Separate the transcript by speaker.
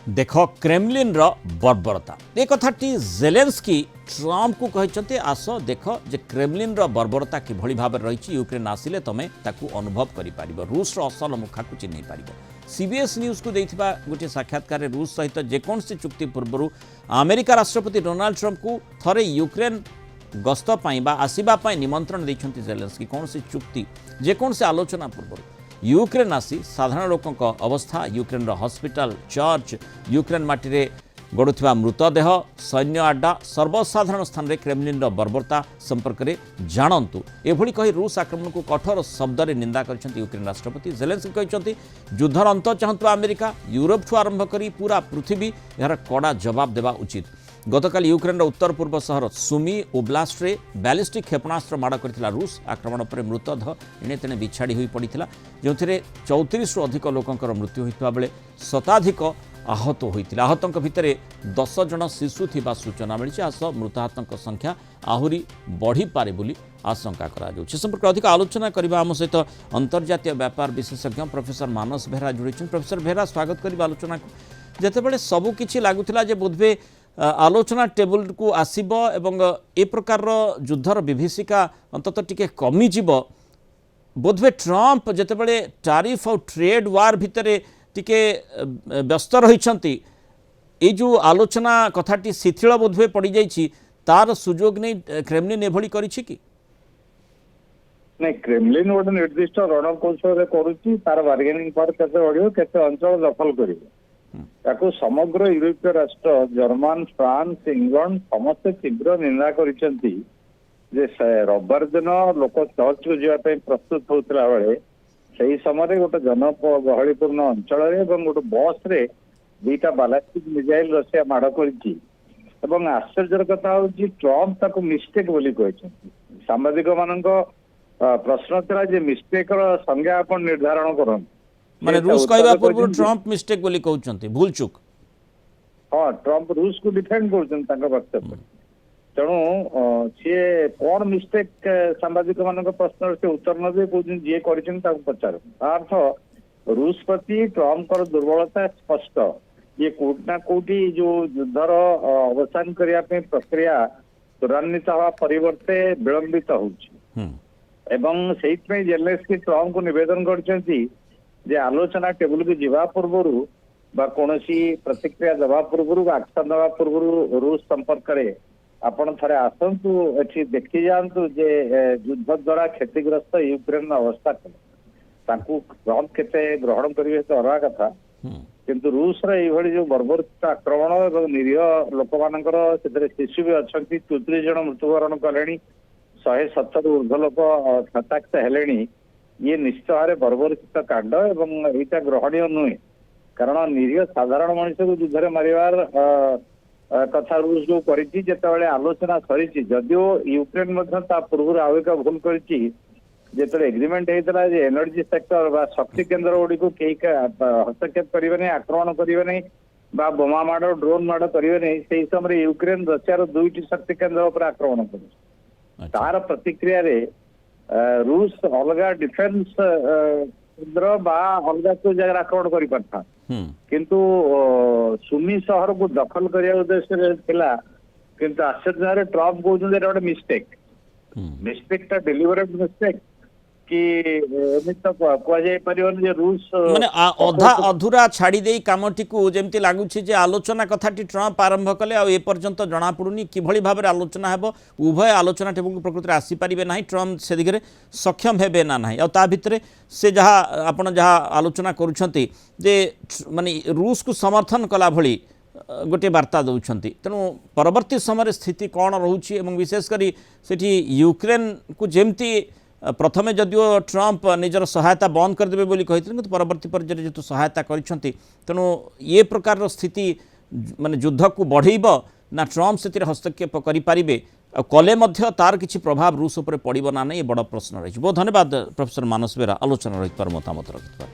Speaker 1: देख क्रेमलिन रो बर्बरता ए कथाटी Zelensky Trump को कहते आस देख जे क्रेमलिन रो बर्बरता किभଳି भाव रही यूक्रेन आसिले तमें ताकू अनुभव कर रूस रो असल मुखा को चिन्ह पार सीबीएस न्यूज को देथिबा गोटे साक्षात्कार रूस सहित जेकोसी चुक्ति पूर्व अमेरिका राष्ट्रपति डोनाल्ड ट्रम्प को थरे यूक्रेन गस्त आसवाई निमंत्रण देते जेलेंस्की कौन सी चुक्ति जेकोसी आलोचना पूर्व यूक्रेन आसी साधारण लोकों अवस्था यूक्रेन हॉस्पिटल चर्च यूक्रेन माटी गड़ुवा मृतदेह सैन्य आड्डा सर्वसाधारण स्थान में क्रेमलिन बर्बरता संपर्क में जानतु एभली कही रूस आक्रमण को कठोर शब्द में निंदा कर यूक्रेन राष्ट्रपति जेलेंस्की कहते युद्धर अंत चाहूँ अमेरिका यूरोप ठू आरंभ कर पूरा पृथ्वी यार कड़ा जवाब देवा उचित गतकाल यूक्रेन उत्तर पूर्व सहर सुमी ओब्लास्ट रे बैलिस्टिक क्षेपणास्त्र माड़ कर रूस आक्रमण पर मृतदेह एणे तेणे बिछाड़ी हो पड़ा जो 34 रु अधिक लोकंर मृत्यु होता बेले शताधिक आहत होता आहतों भितर 10 जन शिशु थिबा सूचना मिली आस मृताहतों संख्या आहरी बढ़ी पारे बोली आशंका करा संपर्क अधिक आलोचना करबा आम सहित अंतर्जातीय व्यापार विशेषज्ञ प्रोफेसर मानस बेहरा जोड़ी प्रोफेसर बेहरा स्वागत करबा आलोचना जेतेबेले सबु किछि लागुथिला जे बोधबे आलोचना टेबल को आसीबो एवं ए प्रकार युद्धर विभीषिका अंतत टिके कमी जीवो बोधबे ट्रम्प जेतेबेले टैरिफ और ट्रेड वार भितरे टिके व्यस्त रहिछंती ए जो आलोचना कथाटी शिथिल बोधबे पड़ी जाइछि तार सुजोग नहीं क्रेमलिन एभली करिछि कि
Speaker 2: नहीं क्रेमलिन गोटे निर्दिष्ट रणकौशल करुच्ची तार बार्गेनिंग पावर केते बढ़ियो केते अंचल दखल करिवो ताकू समग्र यूरोपीय राष्ट्र जर्मन फ्रांस इंग्लैंड समस्त तीव्र निंदा करिसेंती जे रविवार दिन लोक चर्च को जावाई प्रस्तुत होता बेले से समय गोटे जनगहलीपूर्ण अंचल गोटे बस रे दुईटा बालास्टिक मिसाइल रशिया माड़ कर आश्चर्यर कथा हूँ ट्रम्प ताकू मिस्टेक बोली कहते सांबादिक मान प्रश्न था मिस्टेक संज्ञा आप निर्धारण करते
Speaker 1: माने रूस कहबा पूर्व ट्रम्प मिस्टेक बोली कहउचंती भूल चूक
Speaker 2: हाँ ट्रम्प रूस को डिफेंड करछन तांका वक्तव्य तेणु सी कौन मिस्टेक सांबादिक मान प्रश्न से उत्तर न दे कहउछन जे करछन ताको पचार अर्थ रूस प्रति ट्रम्प दुर्बलता स्पष्ट ये कोटना कोटी जो युद्धर अवसान करिया पे प्रक्रिया त्वरान्वित हवा परिवर्ते विलंबित होउछि एवं सेइतमे जेलेंस्की ट्रम्प को निवेदन करछंती जे आलोचना टेबल को जीवा पूर्व कौन प्रतिक्रिया दवा पूर्व एक्शन दवा पूर्व रूस संपर्क में आपण थे आसतु एठी देखी जातु जे युद्ध द्वारा क्षतिग्रस्त यूक्रेन अवस्था ट्रम्प केते ग्रहण करेंगे तो अलग कथा किंतु रूस जो बर्बरित आक्रमण और निरीह लोक मान शिशु भी अच्छा 34 जन मृत्युवरण कले 170 ऊर्ध लोक हताक्ष हेले ये निश्चित भाव बर्बरित कांड एवं यहाँ ग्रहणीय नुहे कारण निरीह साधारण मनुष्य को युद्ध मारिबार कथा रूस जो करते आलोचना सरी जदिओ यूक्रेन पूर्व आउ एक भूल कर एग्रीमेंट होता है एनर्जी सेक्टर शक्ति केन्द्र गुड़ी कई हस्तक्षेप करेंगे आक्रमण करेंगे बोमा माड़ ड्रोन माड़ करेंगे से समय यूक्रेन रशियार 2टी शक्ति केन्द्र पर आक्रमण कर तार प्रतिक्रिया रूस अलग डिफेन्स केन्द्र अलग को जगह आक्रमण कर पारता किंतु सुमी सहर को दखल करने उद्देश्य थिला किंतु आश्चर्य ट्रम्प कहते गोटे मिस्टेक मिस्टेक डेलिवरेट मिस्टेक कि रूस
Speaker 1: माने अधा अधूरा छाड़ी दे कामटी को जमती लगुच आलोचना कथाटी ट्रम्प आरंभ कले आ पर्यंत जना पड़ुनी किभली भाव आलोचना हेबो उभय आलोचना टेबल को प्रकृति आसी पारिबे नाही ट्रम्प से दिगरे सक्षम हेबे ना नाही आ ता भितरे से जहा आपण जहा आलोचना करूछंती जे माने रूस को समर्थन कला भली गोटे वार्ता दौरान तेणु परवर्ती समय स्थिति कौन रोचे विशेषकर सेठी यूक्रेन को जमती प्रथमे जदिओ ट्रम्प निजर सहायता बंद करदेवे बोली कहते परवर्ती पर्यायर जेतु सहायता करिसेंती तेणु ये प्रकार स्थिति माने युद्ध को बढ़ेब ना ट्रम्प से हस्तक्षेप करें कले तार किसी प्रभाव रूस उपर पड़ो ना नहीं बड़ प्रश्न रही बहुत धन्यवाद प्रोफेसर मानस बेहरा आलोचना रही मतामत रखिथार।